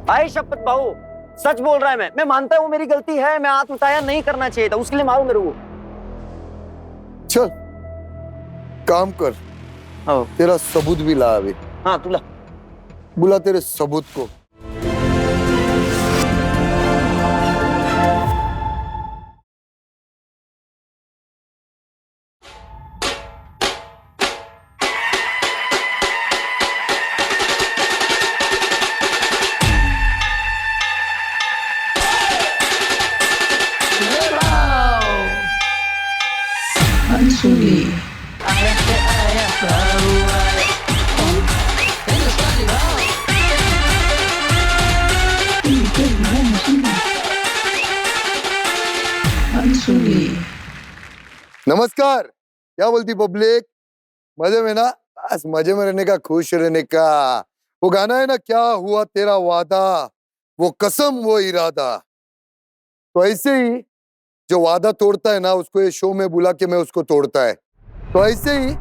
आई शपथ भाऊ, सच बोल रहा है। मैं मानता हूँ मेरी गलती है, मैं हाथ उठाया नहीं करना चाहिए था, उसके लिए मारो मेरे को। चल काम कर, तेरा सबूत भी ला अभी। हाँ तू ला। बुला तेरे सबूत को। नमस्कार, क्या बोलती पब्लिक? मजे में ना? बस मजे में रहने का, खुश रहने का। वो गाना है ना, क्या हुआ तेरा वादा, वो कसम वो इरादा। तो ऐसे ही जो वादा तोड़ता है ना, उसको ये शो में बुला के मैं उसको तोड़ता है। तो ऐसे ही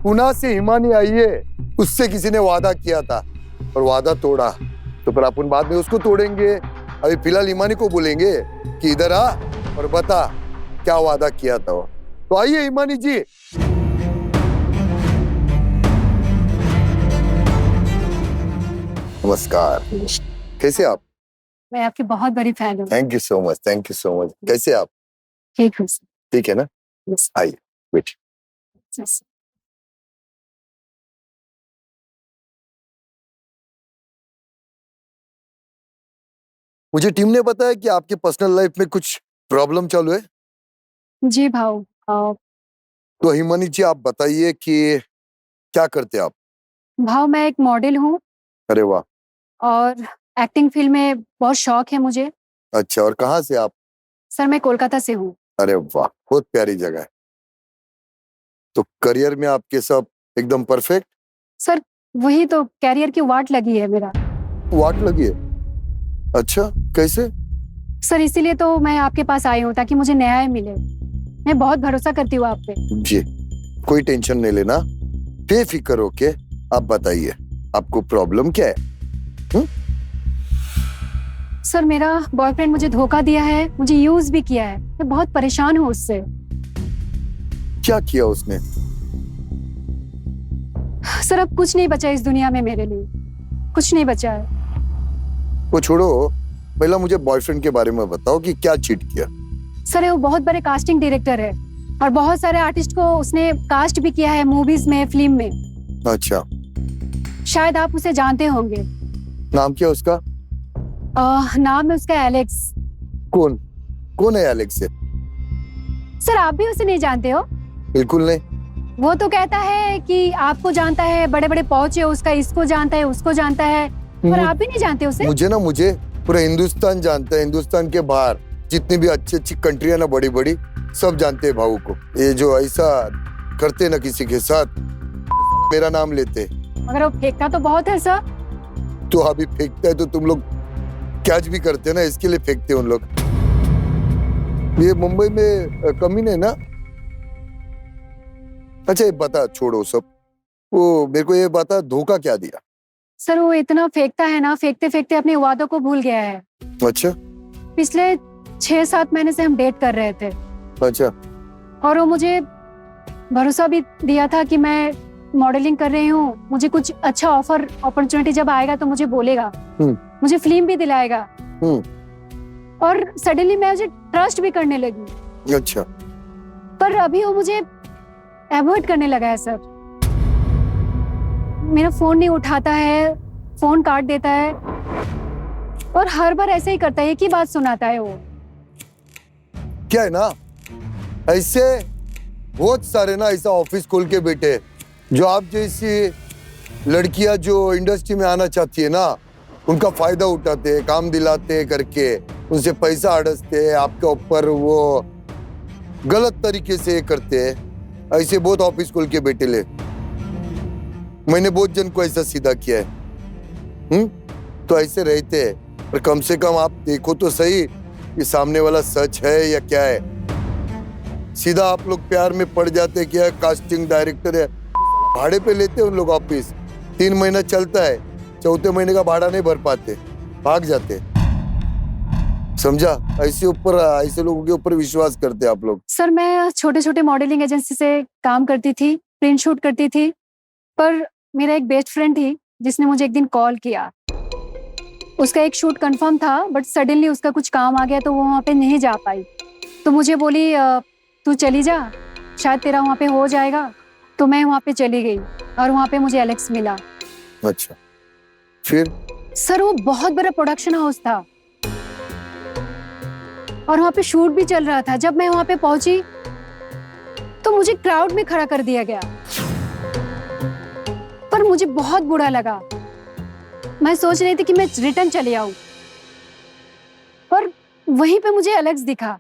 पुणे से हिमानी आई है, उससे किसी ने वादा किया था और वादा तोड़ा, तो फिर अपन बाद में उसको तोड़ेंगे। अभी फिलहाल हिमानी को बोलेंगे कि इधर आ और बता क्या वादा किया था वो। तो आइए हिमानी जी। नमस्कार, कैसे आप? मैं आपकी बहुत बड़ी फैन हूँ। Thank you so much, thank you so much. कैसे आप? ठीक हूँ। ठीक है ना? आइए बैठ। मुझे टीम ने बताया कि आपके पर्सनल लाइफ में कुछ प्रॉब्लम चालू है। जी भाऊ। तो हिमानी जी आप बताइए कि क्या करते हैं आप? भाऊ मैं एक मॉडल हूँ अरे वाह। और एक्टिंग फील्ड में बहुत शौक है मुझे। अच्छा, और कहाँ से आप? सर मैं कोलकाता से हूँ। अरे वाह, बहुत प्यारी जगह है। तो करियर में आपके सब एकदम परफेक्ट? सर वही तो कैरियर की वाट लगी है मेरा। वाट लगी है? अच्छा, कैसे? सर इसीलिए तो मैं आपके पास आई हूँ ताकि मुझे न्याय मिले। मैं बहुत भरोसा करती हूँ आप पे। जी, कोई टेंशन नहीं लेना, बेफिक्र होके आप बताइए आपको प्रॉब्लम क्या है? सर मेरा बॉयफ्रेंड मुझे धोखा दिया है, मुझे यूज भी किया है। मैं बहुत परेशान हूँ उससे। क्या किया उसने? सर अब कुछ नहीं बचा इस दुनिया में मेरे लिए, कुछ नहीं बचा है। वो छोड़ो, पहला मुझे बॉयफ्रेंड के बारे में बताओ कि क्या चीट किया। सर वो बहुत बड़े कास्टिंग डायरेक्टर है और बहुत सारे आर्टिस्ट को उसने कास्ट भी किया है मूवीज में, फिल्म में। अच्छा, शायद आप उसे जानते होंगे। नाम क्या उसका? नाम है उसका एलेक्स। कौन कौन है एलेक्स से? सर आप भी उसे नहीं जानते हो? बिल्कुल नहीं। वो तो कहता है कि आपको जानता है, बड़े बड़े पहुंचे उसका, इसको जानता है, उसको जानता है, पर आप भी नहीं जानते उसे। मुझे पूरा हिंदुस्तान जानता है। हिंदुस्तान के बाहर जितनी भी अच्छी अच्छी कंट्री है ना, बड़ी बड़ी, सब जानते हैं भाऊ को। ये जो ऐसा करते ना किसी के साथ, मेरा नाम लेते। मगर वो फेंकता तो बहुत है सर। तो अभी फेंकता है तो तुम लोग कैच भी करते ना, इसके लिए फेंकते उन लोग। ये मुंबई में कमीने है ना। अच्छा ये बता, छोड़ो सब, वो मेरे को ये बता, धोखा क्या दिया? सर वो इतना फेंकता है ना, फेंकते फेंकते अपने वादों को भूल गया है। अच्छा। पिछले 6-7 महीने से हम डेट कर रहे थे। अच्छा। और वो मुझे भरोसा भी दिया था कि मैं मॉडलिंग कर रही हूँ, मुझे कुछ अच्छा ऑफर अपॉर्चुनिटी जब आएगा तो मुझे बोलेगा, मुझे फिल्म भी दिलाएगा। और सडनली मैं मुझे ट्रस्ट भी करने लगी। अच्छा। पर अभी वो मुझे अवॉइड करने लगा है सर। मेरा फोन नहीं उठाता है, फोन काट देता है और हर बार ऐसे ही करता है, एक ही बात सुनाता है वो। क्या है ना, ऐसे बहुत सारे ना ऐसा ऑफिस खोल के बैठे, जो आप जैसी लड़कियां जो इंडस्ट्री में आना चाहती है ना, उनका फायदा उठाते हैं, काम दिलाते हैं करके, उनसे पैसा अड़सते हैं, आपके ऊपर वो गलत तरीके से करते हैं। ऐसे बहुत ऑफिस खोल के बैठे ले। मैंने बहुत जन को ऐसा सीधा किया है। तो ऐसे रहते हैं, पर कम से कम आप देखो तो सही कि सामने वाला सच है या क्या है। सीधा आप लोग प्यार में पड़ जाते, क्या कास्टिंग डायरेक्टर है, भाड़े पे लेते हैं उन लोग ऑफिस, 3 महीना चलता है, चौथे महीने का भाड़ा नहीं भर पाते भाग जाते। समझा? ऐसे लोगों के ऊपर विश्वास करते आप लोग। सर मैं छोटे छोटे मॉडलिंग एजेंसी से काम करती थी, प्रिंट शूट करती थी, पर मेरा एक बेस्ट फ्रेंड थी जिसने मुझे एक दिन कॉल किया। उसका एक शूट कंफर्म था, बट सडनली उसका कुछ काम आ गया तो वो वहाँ पे नहीं जा पाई। तो मुझे बोली तू चली जा, शायद तेरा वहाँ पे हो जाएगा। तो मैं वहाँ पे चली गई और वहाँ पे मुझे एलेक्स मिला। अच्छा, फिर? सर वो बहुत बड़ा प्रोडक्शन हाउस था और वहाँ पे शूट भी चल रहा था। जब मैं वहाँ पे पहुंची तो मुझे क्राउड में खड़ा कर दिया गया, पर मुझे बहुत बुरा लगा। मैं सोच रही थी कि मैं रिटर्न चले आऊं, पर वहीं पे मुझे एलेक्स दिखा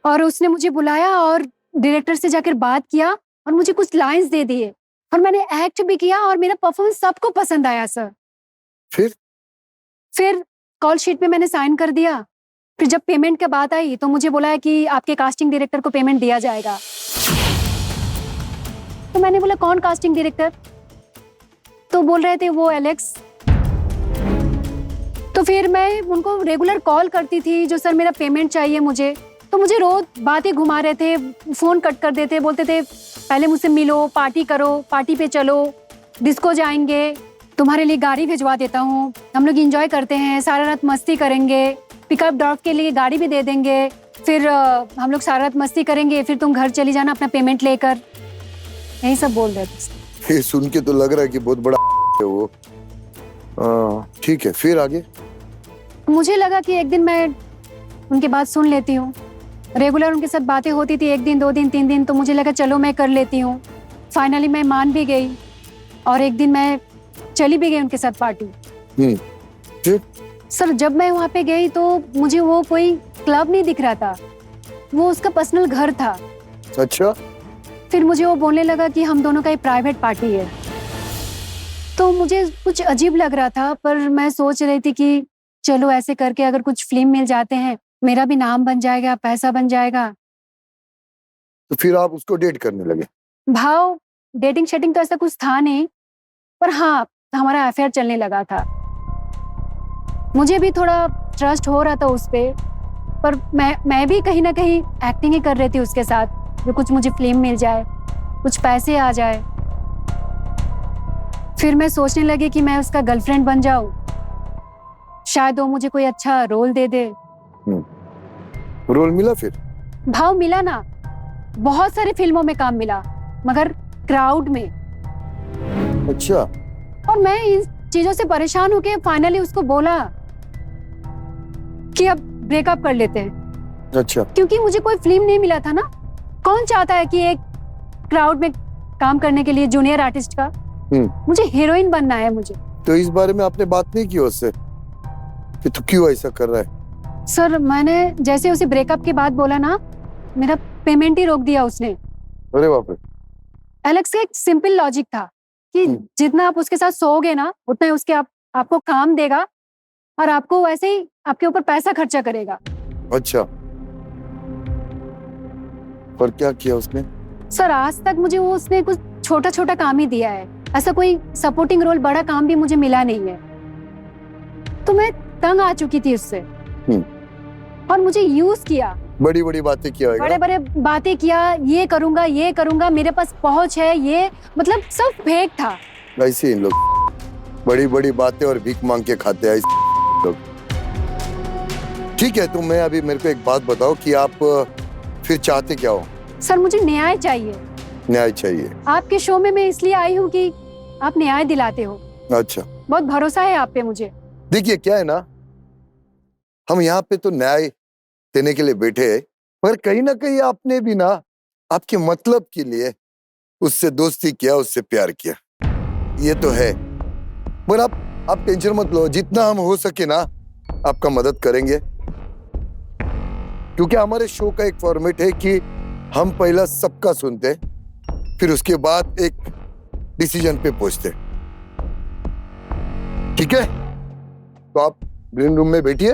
और उसने मुझे बुलाया और डायरेक्टर से जाकर बात किया और मुझे कुछ लाइंस दे दिए और मैंने एक्ट भी किया और मेरा परफॉर्मेंस सबको पसंद आया सर। फिर कॉल शीट पे मैंने साइन कर दिया। फिर जब पेमेंट की बात आई तो मुझे बोला कि आपके कास्टिंग डायरेक्टर को पेमेंट दिया जाएगा। तो मैंने बोला कौन कास्टिंग डायरेक्टर? तो बोल रहे थे वो एलेक्स। तो फिर मैं उनको रेगुलर कॉल करती थी, जो सर मेरा पेमेंट चाहिए मुझे। तो मुझे रोज बातें घुमा रहे थे, फोन कट कर देते, बोलते थे पहले मुझसे मिलो, पार्टी करो, पार्टी पे चलो, डिस्को जाएंगे, तुम्हारे लिए गाड़ी भिजवा देता हूँ, हम लोग एंजॉय करते हैं, सारा रात मस्ती करेंगे, पिकअप ड्रॉप के लिए गाड़ी भी दे देंगे, फिर हम लोग सारा रात मस्ती करेंगे, फिर तुम घर चली जाना अपना पेमेंट लेकर। यही सब बोल रहे थे। ये सुन के तो लग रहा है कि बहुत बड़ा है वो। ठीक है, फिर आगे? मुझे लगा कि एक दिन मैं उनकी बात सुन लेती हूँ। रेगुलर उनके साथ बातें होती थी, 1 दिन 2 दिन 3 दिन, तो मुझे लगा चलो मैं कर लेती हूँ। फाइनली मैं मान भी गई और एक दिन मैं चली भी गई उनके साथ पार्टी। फिर? सर जब मैं वहाँ पे गई तो मुझे वो कोई क्लब नहीं दिख रहा था, वो उसका पर्सनल घर था। अच्छा। फिर मुझे वो बोलने लगा कि हम दोनों का एक प्राइवेट पार्टी है। तो मुझे कुछ अजीब लग रहा था, पर मैं सोच रही थी कि चलो ऐसे करके अगर कुछ फिल्म मिल जाते हैं, मेरा भी नाम बन जाएगा, पैसा बन जाएगा। तो फिर आप उसको डेट करने लगे? भाव डेटिंग शेटिंग तो ऐसा कुछ था नहीं, पर हाँ हमारा अफेयर चलने लगा था। मुझे भी थोड़ा ट्रस्ट हो रहा था उस पे, पर मैं भी कहीं ना कहीं एक्टिंग ही कर रही थी उसके साथ, जो कुछ मुझे फिल्म मिल जाए, कुछ पैसे आ जाए। फिर मैं सोचने लगी कि मैं उसका गर्लफ्रेंड बन जाऊं, शायद वो मुझे कोई अच्छा रोल दे दे। रोल मिला फिर? भाव मिला ना, बहुत सारी फिल्मों में काम मिला, मगर क्राउड में। अच्छा। और मैं इन चीजों से परेशान होके फाइनली उसको बोला कि अब ब्रेकअप कर लेते हैं। अच्छा। क्योंकि मुझे कोई फिल्म नहीं मिला था ना। कौन चाहता है कि एक क्राउड में काम करने के लिए जूनियर आर्टिस्ट का? मुझे हीरोइन बनना है मुझे। तो इस बारे में आपने बात नहीं की उससे कि तू क्यों ऐसा कर रहा है? सर मैंने जैसे उसे ब्रेकअप के बाद बोला ना, मेरा पेमेंट ही रोक दिया उसने। अरे बाप रे। एलेक्स का एक सिंपल लॉजिक था कि जितना आप उसके साथ सोओगे ना, उतना ही उसके आपको काम देगा और आपको वैसे ही आपके ऊपर पैसा खर्चा करेगा। अच्छा, पर क्या किया उसने? सर आज तक मुझे वो उसने कुछ छोटा छोटा काम ही दिया है, ऐसा कोई सपोर्टिंग रोल बड़ा काम भी मुझे मिला नहीं है। तो मैं तंग आ चुकी थी उससे और मुझे यूज किया, बड़ी बड़ी बातें किया, बड़े बड़े बातें किया, ये करूंगा, मेरे पास पहुंच है, ये मतलब सब फेक था। ऐसे इन लोग बड़ी बड़ी बातें और भीख मांग के खाते हैं लोग। ठीक है, तो मैं अभी मेरे को एक बात बताओ कि आप फिर चाहते क्या हो? सर मुझे न्याय चाहिए। न्याय चाहिए? आपके शो में मैं इसलिए आई हूँ कि आप न्याय दिलाते हो। अच्छा, बहुत भरोसा है आप पे मुझे। देखिए क्या है ना, हम यहाँ पे तो न्याय देने के लिए बैठे हैं, पर कहीं ना कहीं आपने भी ना आपके मतलब के लिए उससे दोस्ती किया, उससे प्यार किया, ये तो है। पर आप टेंशन मत लो, जितना हम हो सके ना आपका मदद करेंगे, क्योंकि हमारे शो का एक फॉर्मेट है कि हम पहला सबका सुनते, फिर उसके बाद एक डिसीजन पे पहुंचते। ठीक है, तो आप ग्रीन रूम में बैठिए,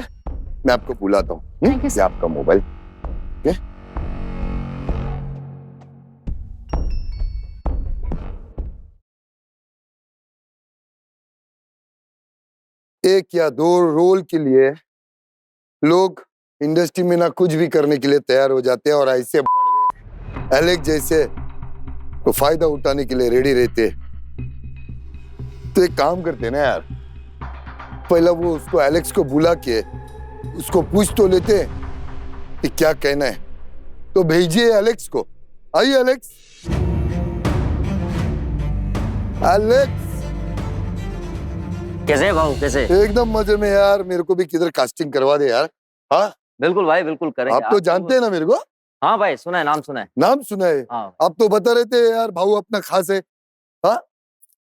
मैं आपको बुलाता हूँ। ये आपका मोबाइल। एक एक या दो रोल के लिए लोग इंडस्ट्री में ना कुछ भी करने के लिए तैयार हो जाते हैं और ऐसे बड़े एलेक्स जैसे तो फायदा उठाने के लिए रेडी रहते हैं। तो एक काम करते हैं ना यार, पहला वो उसको एलेक्स को बुला के उसको पूछ तो लेते हैं कि क्या कहना है। तो भेजिए एलेक्स को। आइए एलेक्स। एलेक्स कैसे है भाऊ, कैसे? एकदम मजे में यार, मेरे को भी किधर कास्टिंग करवा दे यार। हाँ बिल्कुल भाई, बिल्कुल करेंगे। आप तो जानते हैं ना मेरे को। हाँ भाई, सुना है, नाम सुना है। नाम सुना है। हाँ आप तो बता रहे थे यार भाऊ अपना खास है। हाँ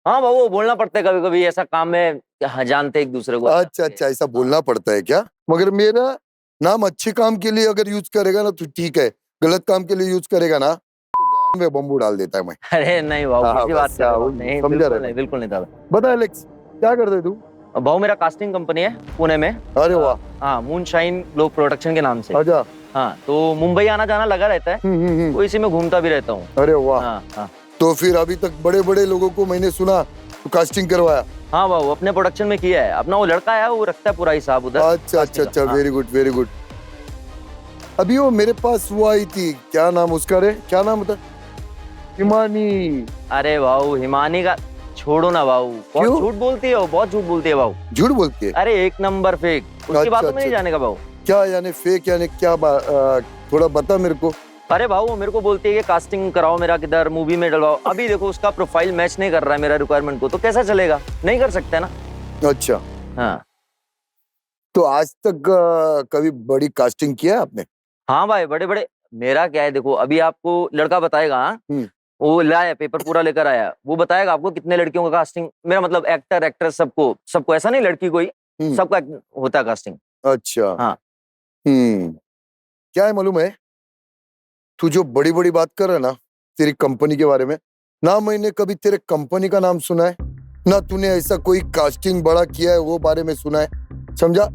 हाँ भाऊ, वो बोलना पड़ता है कभी कभी, ऐसा काम में जानते एक दूसरे को। अच्छा अच्छा, ऐसा बोलना पड़ता है क्या? मगर मेरा नाम अच्छे काम के लिए अगर यूज करेगा ना तो ठीक है, गलत काम के लिए यूज करेगा ना तो गांड में बम्बू डाल देता है मैं। अरे नहीं भाऊ, हाँ, किसी बात बस, का हाँ, नहीं, समझा बिल्कुल रहे नहीं, बिल्कुल नहीं दादा। बता एलेक्स क्या करते तू? भाऊ मेरा कास्टिंग कंपनी है पुणे में। अरे वाह। हाँ, मूनशाइन ग्लोब प्रोडक्शन के नाम से। अच्छा। हाँ, तो मुंबई आना जाना लगा रहता है, तो इसी में घूमता भी रहता हूँ। अरे वाह। हाँ हाँ तो फिर अभी तक बड़े बड़े लोगों को मैंने सुना तो कास्टिंग करवाया। हाँ भाऊ, अपने प्रोडक्शन में किया है। अपना वो लड़का है, वो रखता है पूरा हिसाब उधर। अच्छा अच्छा अच्छा, वेरी गुड वेरी गुड। अभी वो मेरे पास वो आई थी, क्या नाम उसका रे, क्या नाम था? हिमानी। अरे भाऊ, हिमानी का छोड़ो ना भाऊ, बहुत क्यों? झूठ बोलती है वो, बहुत झूठ बोलती है भाऊ। झूठ बोलती है? अरे एक नंबर फेक, उसकी अच्छा, बातों में नहीं अच्छा। जाने का भाऊ। क्या यानी फेक यानी क्या थोड़ा बता मेरे को। अरे भाऊ, वो मेरे को बोलती है कि कास्टिंग कराओ मेरा, किधर मूवी में डलवाओ। अभी देखो उसका प्रोफाइल मैच नहीं कर रहा है मेरा रिक्वायरमेंट को, तो कैसा चलेगा? नहीं कर सकते ना। अच्छा, हाँ तो आज तक कभी बड़ी कास्टिंग किया है आपने? हाँ भाई, बड़े बड़े। मेरा क्या है, देखो अभी आपको लड़का बताएगा। हाँ? वो लाया पेपर पूरा लेकर आया, वो बताएगा आपको कितने लड़कियों का कास्टिंग, मेरा मतलब एक्टर एक्ट्रेस सबको सबको, ऐसा नहीं लड़की कोई, सबका होता है कास्टिंग। अच्छा। हाँ। क्या है मालूम है, तू जो बड़ी बड़ी बात कर रहा है ना तेरी कंपनी के बारे में, ना मैंने कभी तेरे कंपनी का नाम सुना है, ना तूने ऐसा कोई कास्टिंग बड़ा किया है वो बारे में सुना है, समझा?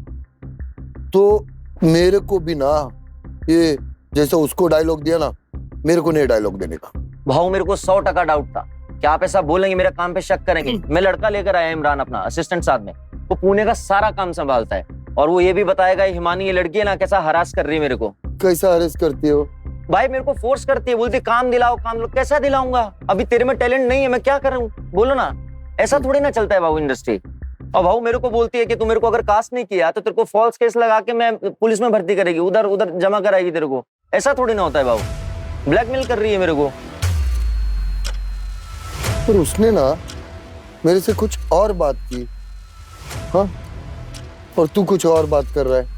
तो मेरे को भी ना ये जैसे उसको डायलॉग दिया ना, मेरे को नहीं डायलॉग देने का। भाऊ मेरे को 100% डाउट था कि आप ऐसा बोलेंगे, मेरे काम पे शक करेंगे। मैं लड़का लेकर आया इमरान, अपना असिस्टेंट साथ में, वो पुणे का सारा काम संभालता है, और वो ये भी बताएगा हिमानी ये लड़की है ना कैसा हरास कर रही है मेरे को। कैसा हरेस करती हो? भाई मेरे को फोर्स करती है, बोलती काम दिलाओ काम दिलाओ। कैसा दिलाऊंगा? अभी तेरे में टैलेंट नहीं है, मैं क्या करूं? बोलो ना, ऐसा थोड़ी ना चलता है बाबू इंडस्ट्री। और भाऊ मेरे को बोलती है कि तू मेरे को अगर कास्ट नहीं किया तो तेरे को फॉल्स केस लगा के मैं पुलिस में भर्ती करेगी, उधर उधर जमा कराएगी तेरे को। ऐसा थोड़ी ना होता है बाबू, ब्लैकमेल कर रही है मेरे को। पर उसने ना मेरे से कुछ और बात की, हाँ, और तू कुछ और बात कर रहा है।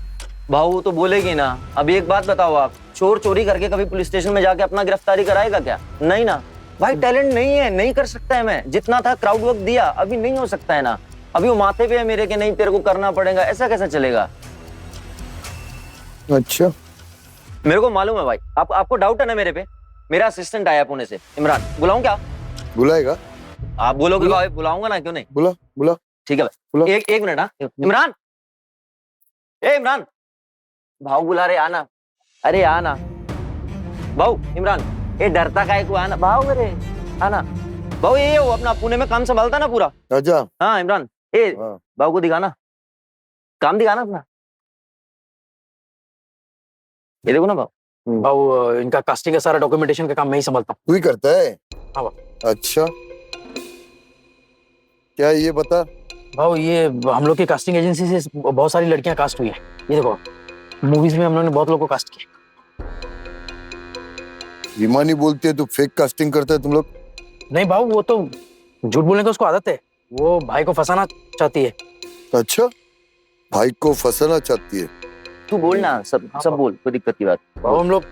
भाऊ तो बोलेगी ना। अभी एक बात बताओ, आप चोर चोरी करके कभी पुलिस स्टेशन में जाके अपना गिरफ्तारी कराएगा क्या? नहीं ना भाई, टैलेंट नहीं है, नहीं कर सकता है मैं। जितना था क्राउड वर्क दिया, अभी नहीं हो सकता है ना। अभी वो माथे पे है मेरे के, नहीं तेरे को करना पड़ेगा, ऐसा कैसा चलेगा? अच्छा, मेरे को मालूम है भाई। आपको डाउट है ना मेरे पे? मेरा असिस्टेंट आया पुणे से, इमरान। बुलाऊं क्या? बुलाएगा? आप बोलोगे भाई, बुलाऊंगा ना, क्यों नहीं? बुला बुला। ठीक है बुला। भाई, एक मिनट। हाँ इमरान, ए इमरान, भाऊ बुला रहे, आना। अरे आना भाऊ। इमरान, ये डरता काहे को, आना भाऊ। अरे आना भाऊ, ये वो अपना पुणे में काम संभालता ना पूरा। अच्छा। हाँ इमरान, ए हाँ। भाऊ को दिखाना, काम दिखाना अपना। ये देखो ना भाऊ। भाऊ इनका कास्टिंग का सारा डॉक्यूमेंटेशन का काम मैं ही संभालता तू ही करता है? हाँ अच्छा, क्या है ये बता। भाऊ ये हम लोग की कास्टिंग एजेंसी से बहुत सारी लड़कियां कास्ट हुई है। ये देखो, मूवीज में हम लोगों ने बहुत लोगों को कास्ट किया। हिमानी बोलती है तू फेक कास्टिंग करता है तुम लोग? नहीं भाऊ, वो तो झूठ बोलने का उसको आदत है, वो भाई को फंसाना चाहती है। अच्छा, भाई को फंसाना चाहती है? तू बोल ना, सब बोल, कोई दिक्कत की बात। भाऊ हम लोग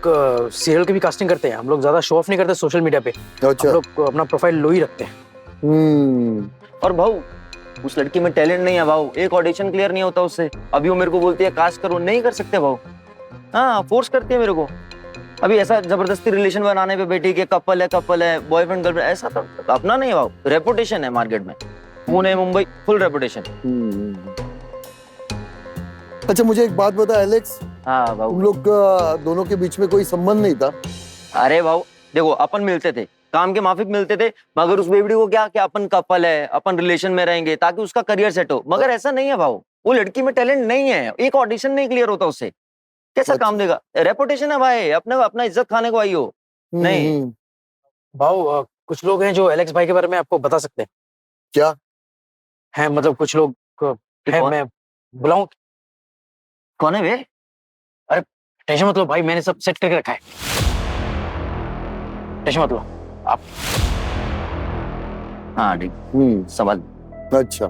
सीरियल की भी कास्टिंग करते हैं, हम लोग ज्यादा शो ऑफ नहीं करते सोशल मीडिया पे। अच्छा। हम लोग अपना प्रोफाइल लो ही रखते हैं। और भाऊ उस लड़की में टैलेंट नहीं है भाऊ, एक ऑडिशन क्लियर नहीं होता उससे। अभी वो मेरे को बोलती है कास्ट करो, नहीं कर सकते भाऊ। हाँ, फोर्स करती है मेरे को। अभी ऐसा जबरदस्ती रिलेशन बनाने पे बैठी कि कपल है बॉयफ्रेंड गर्लफ्रेंड, ऐसा तो अपना नहीं है भाऊ। रेपुटेशन है मार्केट में, पुणे मुंबई फुल रेपुटेशन। अच्छा, मुझे एक बात बता एलेक्स, हाँ भाऊ। तुम लोग दोनों के बीच में कोई संबंध नहीं था? अरे भाऊ देखो, अपन मिलते थे, काम के माफिक मिलते थे, मगर उस बेवड़ी को क्या कि अपन कपल है, अपन रिलेशन में रहेंगे ताकि उसका करियर सेट हो। मगर ऐसा नहीं है भाऊ, वो लड़की में टैलेंट नहीं है, एक ऑडिशन नहीं क्लियर होता उससे, कैसा अच्छा। काम देगा? रेपुटेशन है भाई, अपना अपना इज्जत खाने को आई हो। नहीं। भाव कुछ लोग हैं जो एलेक्स भाई के बारे में आपको बता सकते हैं। क्या? हैं मतलब कुछ लोग हैं, कौन? मैं बुलाऊं? कौन है वे? टेंशन मत लो भाई, मैंने सब सेट करके रखा है, टेंशन मत लो आप। हाँ ठीक, समझ। अच्छा।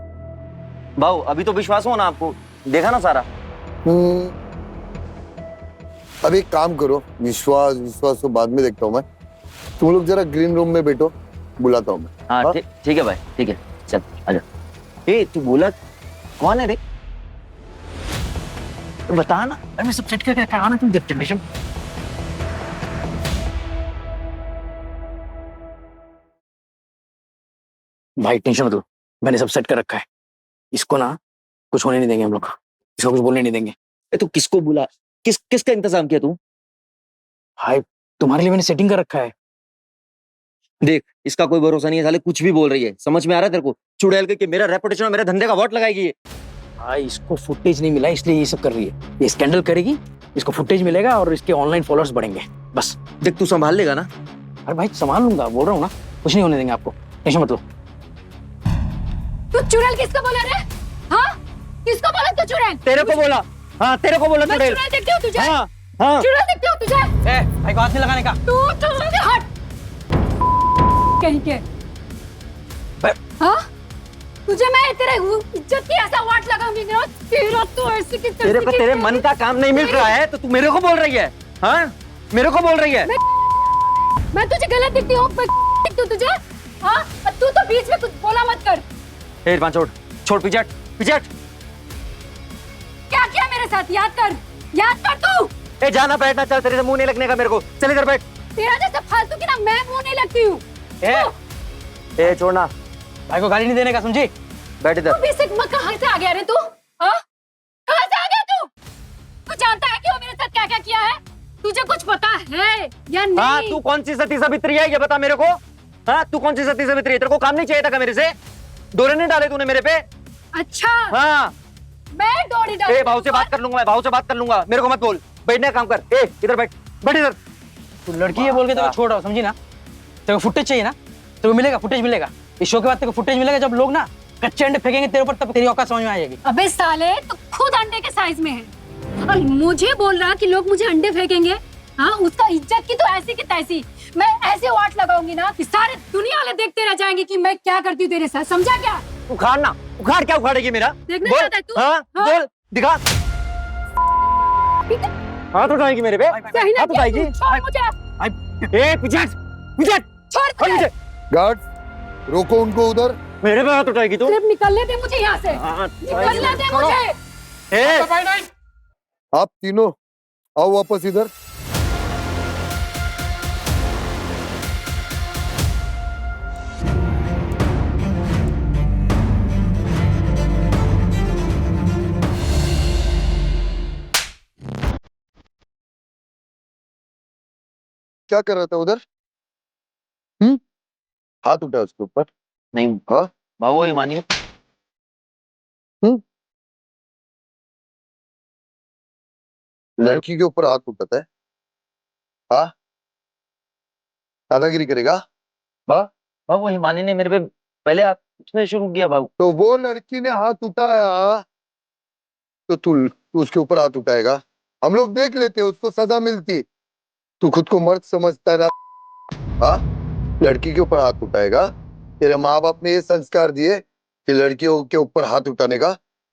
भाऊ अभी तो विश्वास हो ना आपको, देखा ना सारा। अब एक काम करो, विश्वास विश्वास तो बाद में देखता हूँ मैं, तुम लोग जरा ग्रीन रूम में बैठो, बुलाता हूँ मैं। हाँ हाँ? ठीक है भाई, ठीक है, चल आजा। ए तू बोला कौन है रे? तो बता ना। अरे मैं सब सेट करके रखा है, आना तुम देखते टेंशन। भाई टेंशन मत लो, मैंने सब सेट कर रखा है, इसको ना कुछ होने नहीं देंगे हम लोग, इसको कुछ बोलने नहीं देंगे। ए तू किसको बुला, किसका इंतजाम किया तू? भाई तुम्हारे लिए मैंने सेटिंग कर रखा है। देख इसका कोई भरोसा नहीं है, साले कुछ भी बोल रही है, समझ में आ रहा है तेरे को? चुड़ैल के मेरा रेपुटेशन और मेरे धंधे का वॉट लगाएगी ये। भाई इसको फुटेज नहीं मिला इसलिए ये सब कर रही है, ये स्कैंडल करेगी, इसको फुटेज मिलेगा और इसके ऑनलाइन फॉलोअर्स बढ़ेंगे बस। देख तू संभाल लेगा ना? अरे भाई संभाल लूंगा, बोल रहा हूँ ना, कुछ नहीं होने देंगे आपको, टेंशन मत लो। तू चुड़ैल किसको बोला रे? हाँ, किसको बोला तू चुड़ैल? तेरे को बोला। हाँ तेरे को बोला मैं चुड़ैल। चुड़ैल देखती हूँ तुझे? हाँ हाँ। चुड़ैल देखती हूँ तुझे? ए भाई को हाथ नहीं लगाने का। तू हट कहीं के। हाँ, तुझे मैं तेरे इज्जत की ऐसा वाट लगाऊंगी ना, तेरा तो ऐसे की तेरे को तेरे मन का काम नहीं मिल रहा है तो तू मेरे को बोल रही है? हाँ मेरे को बोल रही है? मैं तुझे गलत दिखती हूँ? दिखती हूँ तुझे? हाँ, तू तो बीच में कुछ बोला मत कर। ए इरफान छोड़ पिचट पिचट। क्या किया मेरे साथ? याद कर तू। ए जाना बैठना, चल तेरे से मुंह नहीं लगने का मेरे को, चल इधर बैठ। तेरा जैसा फालतू की ना मैं मुंह नहीं लगती हूँ। ए छोड़ना, भाई को गाली नहीं देने का, समझी? बैठ इधर। तू भी सिग्मा कहाँ से आ गया रे तू? हाँ? कहाँ से आ गया तू? तू जानता है कि वो मेरे साथ क्या क्या किया है? तुझे कुछ पता है या नहीं? हाँ तू कौन सी सती सावित्री है ये बता मेरे को। हाँ तू कौन सी सती सावित्री है? तेरे को काम नहीं चाहिए था क्या मेरे से? डोरे नहीं डाले तूने मेरे पे? अच्छा, हाँ। मैं डोरी डाल। ए भाव से बात कर लूंगा, मैं भाव से बात कर लूंगा, मेरे को मत बोल। बैठने का काम कर। ए इधर बैठ इधर। तू लड़की है बोल के तेरे को छोड़ रहा हूँ, समझी ना? तेरे को फुटेज चाहिए ना, तेरे को मिलेगा, फुटेज मिलेगा। इस शो के बाद तेरे को फुटेज मिलेगा, जब लोग ना कच्चे अंडे फेंकेंगे तेरे ऊपर, तब तेरी औकात समझ में आ जाएगी। अबे साले, तो खुद अंडे के साइज में है और मुझे बोल रहा कि लोग मुझे अंडे फेंकेंगे। हाँ, उसका इज्जत की तो ऐसी की तैसी। मैं ऐसे वाट लगाऊंगी ना कि सारे दुनिया वाले देखते रह जाएंगे कि मैं क्या करती हूँ तेरे साथ, समझा क्या? उखाड़ना, उखाड़ क्या उखाड़ेगी मेरा? देखना बोल। चाहता है तू? हाँ हाँ? बोल, दिखा। हाथ उठाएगी मेरे पे? सही ना हाथ किया उठाएगी? तू? छोड़ मुझे, ए पिचट पिचट, छोड़ मुझे। गार्ड रोको उनको उधर। मेरे पे हाथ उठाएगी तू? सिर्फ निकलने दे मुझे यहाँ से, निकलने दे मुझे। ए आप तीनों आओ वापस इधर। क्या कर रहा था उधर? हाथ उठा उसके ऊपर। नहीं हाँ? बाबू ये मानिए। लड़की के ऊपर हाथ उठाता है? हाँ? दादागिरी करेगा? बाबू हिमानी ने मेरे पे पहले हाथ उठने शुरू किया बाबू। तो वो लड़की ने हाथ उठाया तो तू उसके ऊपर हाथ उठाएगा? हम लोग देख लेते, उसको सजा मिलती। तू खुद को मर्द समझता है ना? हाँ? लड़की के ऊपर हाथ उठाएगा? तेरे माँ बाप ने ये संस्कार दिए कि लड़कियों के ऊपर हाथ उठाने का?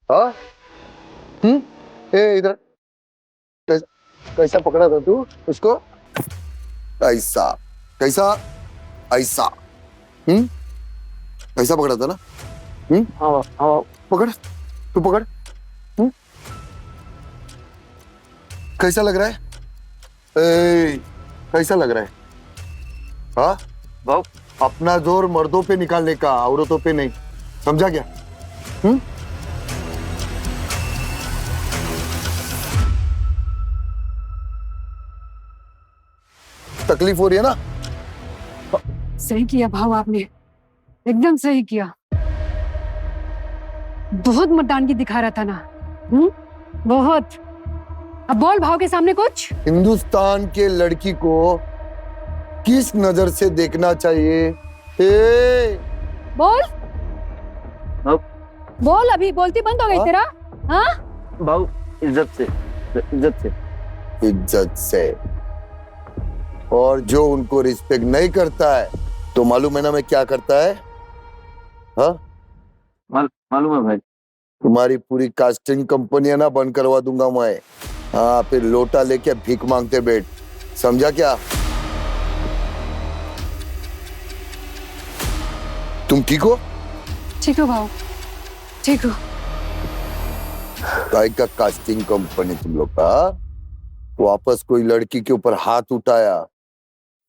हाँ? ए इधर कैसा पकड़ा था तू उसको? ऐसा कैसा? ऐसा ऐसा पकड़ा था ना? हाँ हाँ पकड़, तू पकड़। कैसा लग रहा है? कैसा लग रहा है? हाँ? बाबू अपना जोर मर्दों पे निकालने का, औरतों पे नहीं, समझा क्या? तकलीफ हो रही है ना? सही किया भाव आपने, एकदम सही किया। बहुत मर्दानगी दिखा रहा था ना। बहुत। अब बोल भाव के सामने कुछ। हिंदुस्तान के लड़की को किस नजर से देखना चाहिए? ए! बोल अब बोल, अभी बोलती बंद हो गई हाँ? तेरा? हाँ भाव इज्जत से, इज्जत से। इज्जत से। और जो उनको रिस्पेक्ट नहीं करता है तो मालूम है ना मैं क्या करता है? हाँ, मालूम है भाई। तुम्हारी पूरी कास्टिंग कंपनियां ना बंद करवा दूंगा मैं। हाँ, फिर लोटा लेके भीख मांगते बैठ, समझा क्या? तुम ठीक हो? ठीक हो भाव, ठीक हो। काय का कास्टिंग कंपनी तुम लोग का? वापस कोई लड़की के ऊपर हाथ उठाया,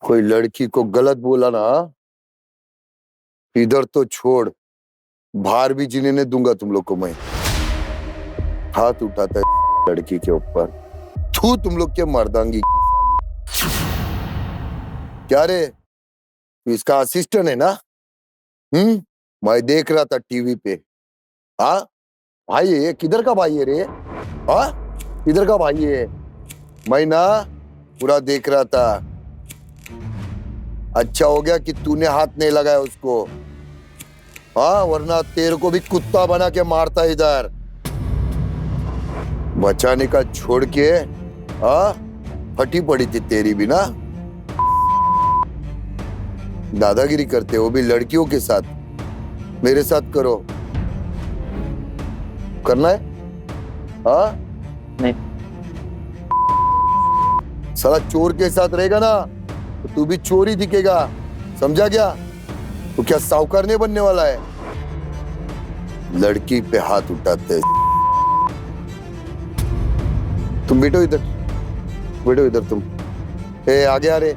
कोई लड़की को गलत बोला ना, इधर तो छोड़, बाहर भी जीने नहीं दूंगा तुम लोग को मैं। हाथ उठाता है लड़की के ऊपर, थू तुम लोग के मर्दांगी की साली। क्या रे, तू इसका असिस्टेंट है ना? मैं देख रहा था टीवी पे। हाँ भाई, ये किधर का भाई है रे? हाँ, किधर का भाई है? मैं ना पूरा देख रहा था। अच्छा हो गया कि तूने हाथ नहीं लगाया उसको। हाँ, वरना तेरे को भी कुत्ता बना के मारता इधर। बचाने का छोड़ के हाँ, फटी पड़ी थी तेरी भी ना। दादागिरी करते हो भी लड़कियों के साथ, मेरे साथ करो। करना है? हाँ नहीं। साला चोर के साथ रहेगा ना तो तू भी चोर ही दिखेगा, समझा क्या? तो क्या साहूकार नहीं बनने वाला है? लड़की पे हाथ उठाते। तुम बैठो इधर, बैठो इधर तुम। ए आगे आ रे।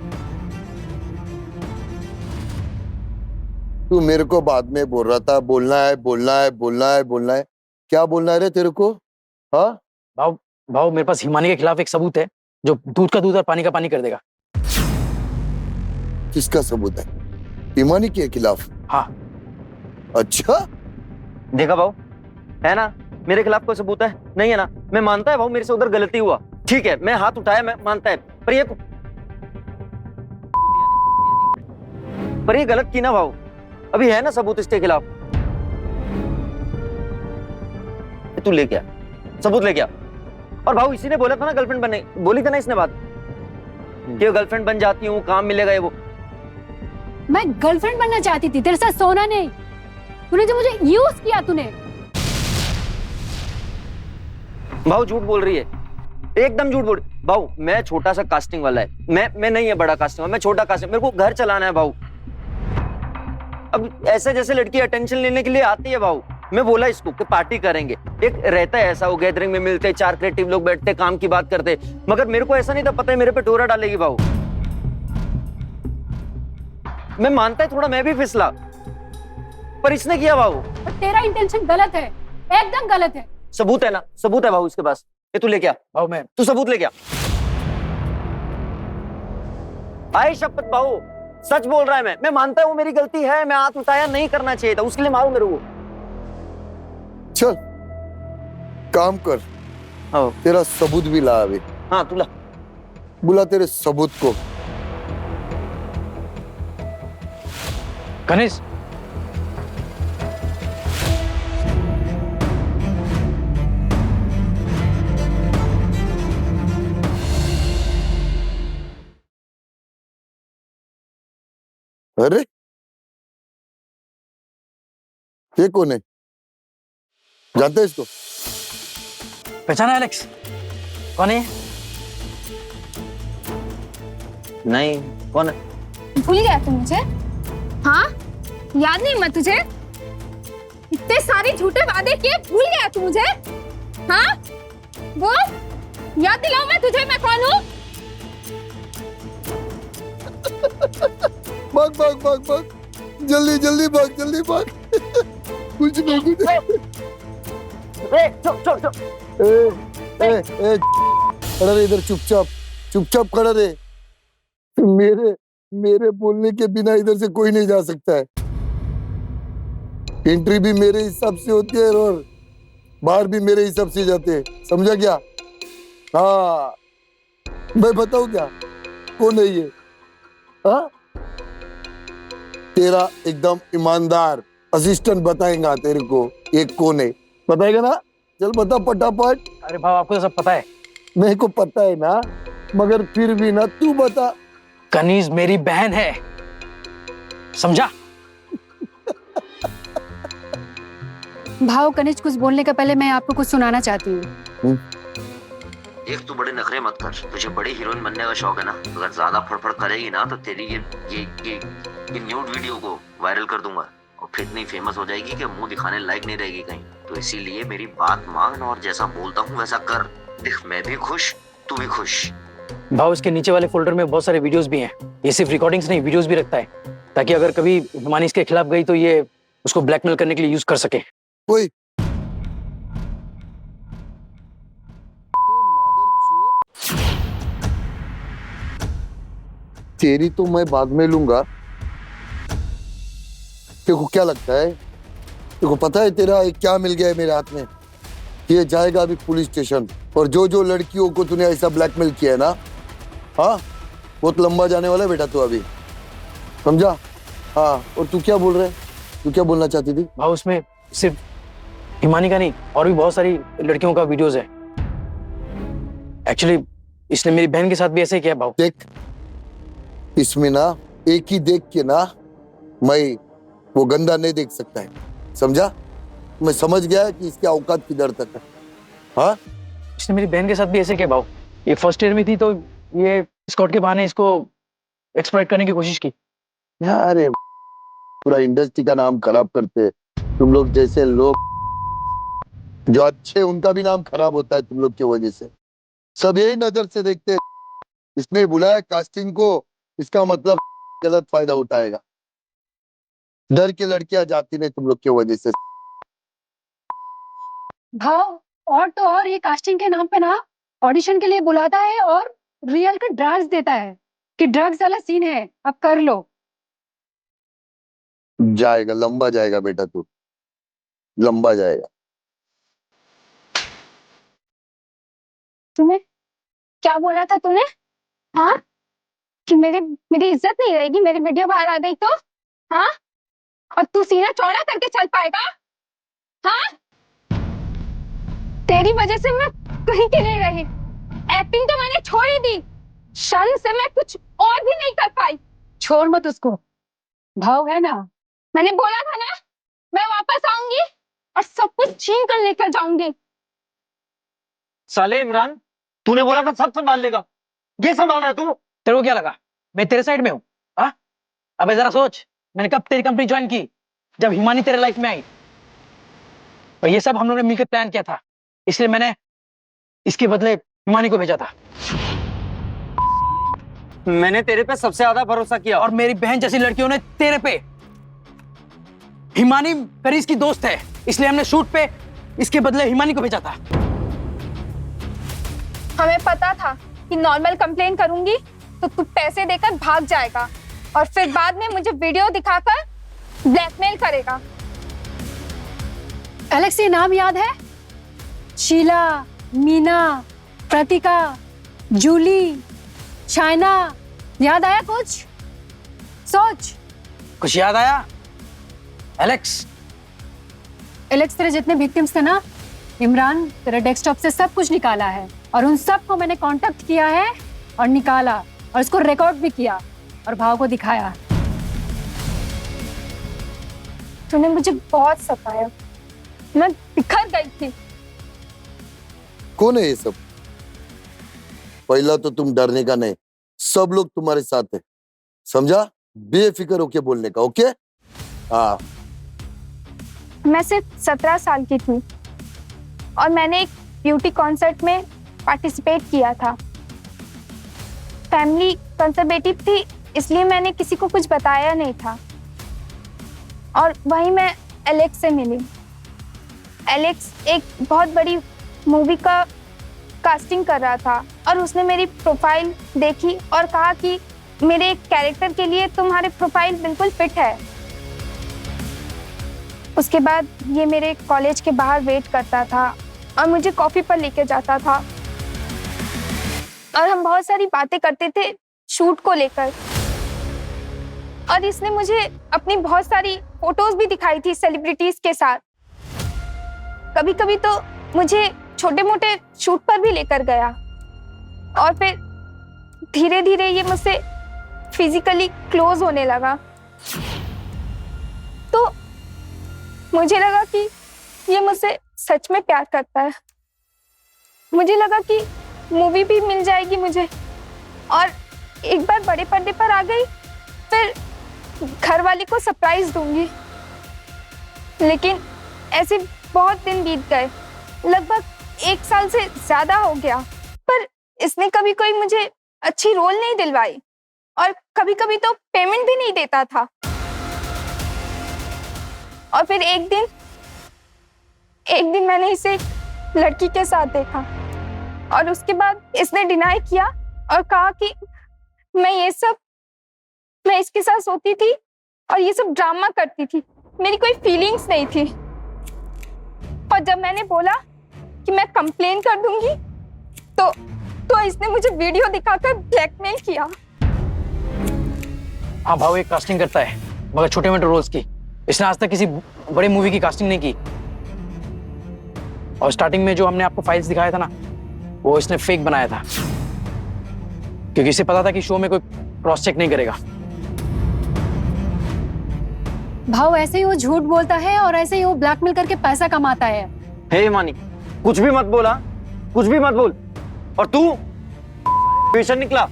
तू मेरे को बाद में बोल रहा था बोलना है बोलना है बोलना है बोलना है। क्या बोलना है रे तेरे को? हाँ भाव भाव मेरे पास हिमानी के खिलाफ एक सबूत है जो दूध का दूध और पानी का पानी कर देगा। किसका सबूत है? हिमानी के खिलाफ? हाँ। अच्छा, देखा भाव, है ना मेरे खिलाफ कोई सबूत है? नहीं है ना? मैं मानता है भाव मेरे से उधर गलती हुआ, ठीक है, मैं हाथ उठाया, मैं मानता है, पर ये गलत की ना भाव। अभी है ना सबूत इसके खिलाफ? तू लेके आ, सबूत लेके आ। और भाव इसी ने बोला था ना गर्लफ्रेंड बनने, बोली थी ना इसने बात कि गर्लफ्रेंड बन जाती हूँ, काम मिलेगा ये वो। मैं गर्लफ्रेंड बनना चाहती थी, तेरे साथ सोना नहीं। तूने जो मुझे यूज किया तूने। भाव झूठ बोल रही है, एकदम झूठ बोल। भाव मैं छोटा सा कास्टिंग वाला है, मैं नहीं है बड़ा कास्टिंग वाला, मैं छोटा कास्टिंग, मेरे को घर चलाना है भाव। अब ऐसे जैसे लड़की अटेंशन लेने के लिए आती है भाव, मैं बोला इसको कि पार्टी करेंगे, एक रहता है ऐसा, वो गैदरिंग में मिलते, 4 क्रिएटिव लोग बैठते, काम की बात करते, मगर मेरे को ऐसा नहीं था पता है मेरे पे डोरा डालेगी भाव। मैं मानता है थोड़ा मैं भी फिसला, पर इसने किया भाव। पर तेरा इंटेंशन गलत है, एकदम गलत है। सबूत है ना? सबूत है भाव इसके पास, ये तू लेके आ। भाव मैं तू सबूत लेके आ। आई शपथ भाऊ, सच बोल रहा है। मैं मानता हूँ मेरी गलती है, मैं हाथ उठाया, नहीं करना चाहिए था, उसके लिए मारू मेरे को। चल काम कर, हाँ तेरा सबूत भी ला अभी। हाँ तू ला, बुला तेरे सबूत को। गणेश, अरे ये कौन है? जानते हैं इसको? पहचाना एलेक्स? कौन है? नहीं कौन है? भूल गया तू मुझे? हाँ, याद नहीं मैं तुझे? इतने सारे झूठे वादे किए, भूल गया तू मुझे? हाँ, वो याद दिलाऊं मैं तुझे, मैं कौन हूँ? भाग भाग भाग भाग, जल्दी जल्दी भाग, जल्दी भाग। कुछ नहीं कुछ खड़ा रहे इधर, चुपचाप चुपचाप खड़ा रहे। मेरे बोलने के बिना इधर से कोई नहीं जा सकता है। एंट्री भी मेरे हिसाब से होती है और बाहर भी मेरे हिसाब से जाते हैं, समझा क्या? हाँ, मैं बताऊं क्या कौन है ये? हाँ, तेरा एकदम ईमानदार असिस्टेंट बताएगा तेरे को ये कौन है, बताएगा ना? चल बता फटाफट। अरे भाव आपको तो सब पता है। मेरे को पता है ना, मगर फिर भी ना तू बता। कनीज मेरी बहन है, समझा? भाव कनिज कुछ बोलने का पहले मैं आपको कुछ सुनाना चाहती हूँ। देख तू बड़े नखरे मत कर, तुझे बड़ी हीरोइन बनने का शौक है ना, अगर ज्यादा फड़फड़ करेगी ना तो तेरी ये न्यूड वीडियो को वायरल कर दूंगा और फिर इतनी फेमस हो जाएगी कि मुंह दिखाने लायक नहीं रहेगी कहीं। तो इसीलिए मेरी बात मान और जैसा बोलता हूँ वैसा कर। देख मैं भी खुश, तू भी खुश। भाव इसके नीचे वाले फोल्डर में बहुत सारे वीडियोस भी हैं। ये सिर्फ रिकॉर्डिंग्स नहीं, वीडियोस भी रखता है, ताकि अगर कभी हिमानी इसके खिलाफ गई तो ये उसको ब्लैकमेल करने के लिए यूज कर सके। कोई तेरी तो मैं बाद में लूंगा। तेरे को क्या लगता है? तेरे को पता है तेरा एक क्या मिल गया है मेरे हाथ में? ये जाएगा अभी पुलिस स्टेशन, और जो जो लड़कियों को तूने ऐसा ब्लैकमेल किया है ना, हाँ, बहुत लंबा जाने वाला है बेटा तू अभी, समझा? हाँ, और तू क्या बोल रहा है? तू क्या बोलना चाहती थी? भाव उसमें सिर्फ हिमानी का नहीं, और भी बहुत सारी लड़कियों का वीडियोस है। एक्चुअली इसने मेरी बहन के साथ भी ऐसे ही किया। भाव देख, इसमें ना एक ही देख के ना मैं वो गंदा नहीं देख सकता है, समझा? मैं समझ गया कि इसकी औकात किधर तक है। हाँ, इसने मेरी बहन के साथ भी ऐसे किया। भाव ये फर्स्ट ईयर में थी तो ये स्कॉट के बहाने इसको एक्सप्लॉइट करने की कोशिश की। अरे पूरा इंडस्ट्री का नाम खराब करते तुम लोग जैसे लोग, जो अच्छे उनका भी नाम खराब होता है तुम लोग की वजह से। सब यही नजर से देखते, इसने बुलाया कास्टिंग को, इसका मतलब गलत फायदा उठाएगा। डर की लड़कियां जाती नहीं तुम लोग की वजह से। भाव और तो और ये कास्टिंग के नाम पे ना ऑडिशन के लिए बुलाता है और रियल का ड्रग्स देता है कि ड्रग्स वाला सीन है, अब कर लो। जाएगा, लंबा जाएगा बेटा, तू लंबा जाएगा। तुम्हें क्या बोला था तूने? हाँ, कि मेरी इज्जत नहीं रहेगी मेरी वीडियो बाहर आ गई तो? हाँ, और तू सीना चौड़ा करके चल पाएगा? हाँ, तेरी वजह से मैं कहीं की नहीं रही। एक्टिंग तो मैंने छोड़ ही दी, शर्म से मैं कुछ और भी नहीं कर पाई। छोड़ मत उसको, भाव है ना। मैंने बोला था ना, मैं वापस आऊंगी और सब कुछ छीन कर लेकर जाऊंगी। साले इमरान, तूने बोला था सब संभाल लेगा, ये संभाल रहा है तू? तेरे को क्या लगा मैं तेरे साइड में हूँ? हाँ, अबे जरा सोच, मैंने कब तेरी कंपनी ज्वाइन की? जब हिमानी तेरे लाइफ में आई। और ये सब हम लोगों ने मिलकर प्लान किया था, इसलिए मैंने इसके बदले हिमानी को भेजा था। मैंने तेरे पे सबसे ज्यादा भरोसा किया, और मेरी बहन जैसी लड़कियों ने तेरे पे। हिमानी करीज की दोस्त है, इसलिए हमने शूट पे इसके बदले हिमानी को भेजा था। हमें पता था कि नॉर्मल कंप्लेन करूंगी तो तू पैसे देकर भाग जाएगा और फिर बाद में मुझे वीडियो दिखाकर ब्लैकमेल करेगा। एलेक्स ये नाम याद है? शीला, मीना, प्रतिका, जूली, शाइना, याद आया कुछ? सोच। कुछ याद आया? एलेक्स तेरे जितने विक्टिम्स थे ना, इमरान तेरे डेस्कटॉप से सब कुछ निकाला है और उन सब को मैंने कांटेक्ट किया है और निकाला और इसको रिकॉर्ड भी किया और भाव को दिखाया। तूने मुझे बहुत सताया, मैं बिखर गई थी। कौन है ये सब? पहला तो तुम डरने का नहीं, सब लोग तुम्हारे साथ है, समझा? बेफिक्र होके बोलने का, ओके? हाँ। मैं सिर्फ 17 साल की थी और मैंने एक ब्यूटी कॉन्सर्ट में पार्टिसिपेट किया था। फैमिली कंजर्वेटिव थी, इसलिए मैंने किसी को कुछ बताया नहीं था। और वहीं मैं एलेक्स से मिली। एलेक्स एक बहुत बड़ी मूवी का कास्टिंग कर रहा था और उसने मेरी प्रोफाइल देखी और कहा कि मेरे कैरेक्टर के लिए तुम्हारे प्रोफाइल बिल्कुल फिट है। उसके बाद ये मेरे कॉलेज के बाहर वेट करता था और मुझे कॉफी पर लेके जाता था और हम बहुत सारी बातें करते थे शूट को लेकर। और इसने मुझे अपनी बहुत सारी फोटोज भी दिखाई थी सेलिब्रिटीज के साथ। कभी कभी तो मुझे छोटे मोटे शूट पर भी लेकर गया और फिर धीरे धीरे ये मुझसे फिजिकली क्लोज होने लगा। तो मुझे लगा कि ये मुझसे सच में प्यार करता है। मुझे लगा कि मूवी भी मिल जाएगी मुझे और एक बार बड़े पर्दे पर आ गई, फिर घर वाले को सरप्राइज दूंगी। लेकिन ऐसे बहुत दिन बीत गए, लगभग 1 साल से ज्यादा हो गया, पर इसने कभी कोई मुझे अच्छी रोल नहीं दिलवाई और कभी कभी तो पेमेंट भी नहीं देता था। और फिर एक दिन मैंने इसे एक लड़की के साथ देखा और उसके बाद इसने डिनाई किया और कहा कि मैं इसके साथ सोती थी और ये सब ड्रामा करती थी, मेरी कोई फीलिंग्स नहीं थी। और जब मैंने बोला कि मैं कंप्लेन कर दूंगी तो इसने मुझे वीडियो दिखाकर ब्लैकमेल किया। हाँ भाव एक कास्टिंग करता है मगर छोटे मोटे रोल्स की। इसने आज तक किसी बड़ी मूवी की कास्टिंग नहीं की। और स्टार्टिंग में जो हमने आपको फाइल्स दिखाया था ना, वो इसने फेक बनाया था क्योंकि इसे पता था कि शो में कोई क्रॉस चेक नहीं करेगा। भाव ऐसे ही वो झूठ बोलता है और ऐसे ही वो ब्लैकमेल करके पैसा कमाता है। हे हिमानी, कुछ भी मत बोला, कुछ भी मत बोल। और तू पेशेंट निकला।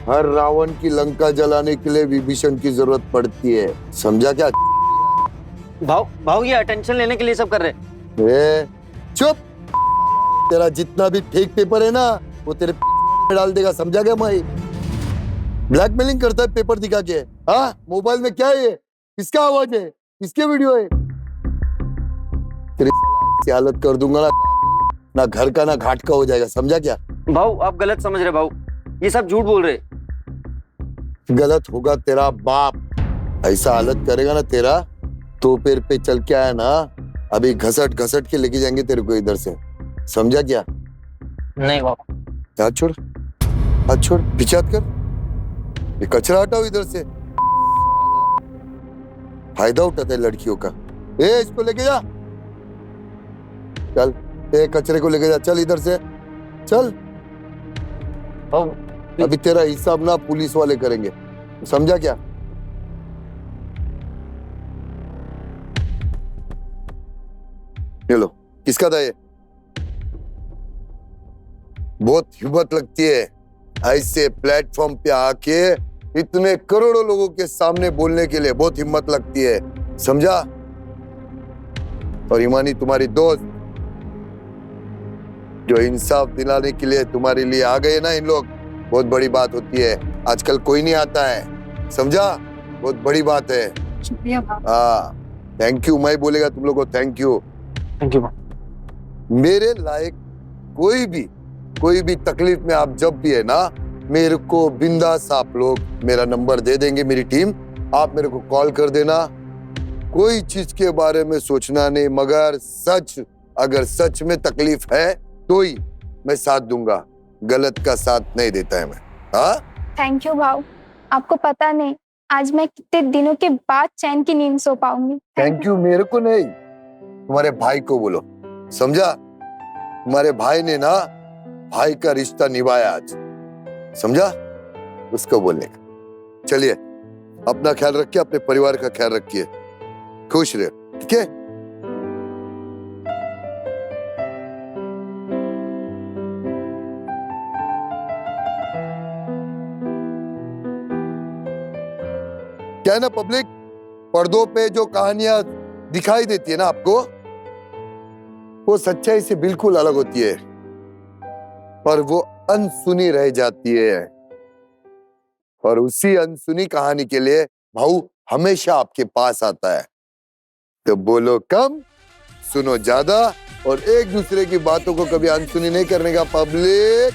हर रावण की लंका जलाने के लिए विभीषण की जरूरत पड़ती है, समझा क्या? भाव ये अटेंशन लेने के लिए सब कर रहे। चुप। तेरा जितना भी फेक पेपर है ना, वो तेरे में डाल देगा, समझा क्या? मैं ब्लैकमेलिंग करता है पेपर दिखा के। हाँ, मोबाइल में क्या है? किसका आवाज है? किसके वीडियो है? तेरी ऐसी हालत कर दूंगा ना घर का ना घाट का हो जाएगा, समझा क्या? भाव आप गलत समझ रहे। भाव ये सब झूठ बोल रहे। गलत होगा तेरा बाप। ऐसा हालत करेगा ना तेरा, तो पैर पे चल के आया ना, अभी घसट घसट के लेके जाएंगे तेरे को इधर से, समझा क्या? नहीं बाबा। हाथ छोड़, हाथ छोड़, पीछे हाथ कर। ये कचरा हटाओ इधर से। फायदा उठाते है लड़कियों का। इसको लेके जा, चल। कचरे को लेके जा, चल इधर से, चल। अभी तेरा हिसाब ना पुलिस वाले करेंगे, समझा क्या? ये लो, किसका था ये? बहुत हिम्मत लगती है ऐसे प्लेटफॉर्म पे आके इतने करोड़ों लोगों के सामने बोलने के लिए, बहुत हिम्मत लगती है, समझा? और हिमानी तुम्हारी दोस्त जो इंसाफ दिलाने के लिए तुम्हारे लिए आ गए ना, इन लोग, बहुत बड़ी बात होती है। आजकल कोई नहीं आता है, समझा? बहुत बड़ी बात है। शुक्रिया भाव। हाँ, थैंक यू। मैं बोलेगा तुम लोग को थैंक यू। Thank you. मेरे लायक कोई भी तकलीफ में आप जब भी है ना, मेरे को बिंदास आप लोग मेरा नंबर दे देंगे, मेरी टीम, आप मेरे को कॉल कर देना। कोई चीज के बारे में सोचना नहीं, मगर अगर सच में तकलीफ है तो ही मैं साथ दूंगा, गलत का साथ नहीं देता है मैं। हाँ, थैंक यू भाव। आपको पता नहीं आज मैं कितने दिनों के बाद चैन की नींद सो पाऊंगी। थैंक यू मेरे को नहीं, तुम्हारे भाई को बोलो, समझा? तुम्हारे भाई ने ना भाई का रिश्ता निभाया आज, समझा? उसको बोलने का। चलिए, अपना ख्याल रखिए, अपने परिवार का ख्याल रखिए, खुश रहे, ठीक है? क्या है ना पब्लिक, पर्दों पे जो कहानियां दिखाई देती है ना आपको, वो सच्चाई से बिल्कुल अलग होती है और वो अनसुनी रह जाती है। और उसी अनसुनी कहानी के लिए भाऊ हमेशा आपके पास आता है। तो बोलो कम, सुनो ज्यादा और एक दूसरे की बातों को कभी अनसुनी नहीं करने का पब्लिक।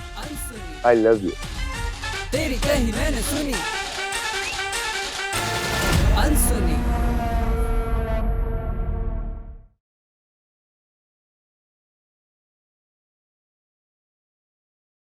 I love you. तेरी कही मैंने सुनी अनसुनी।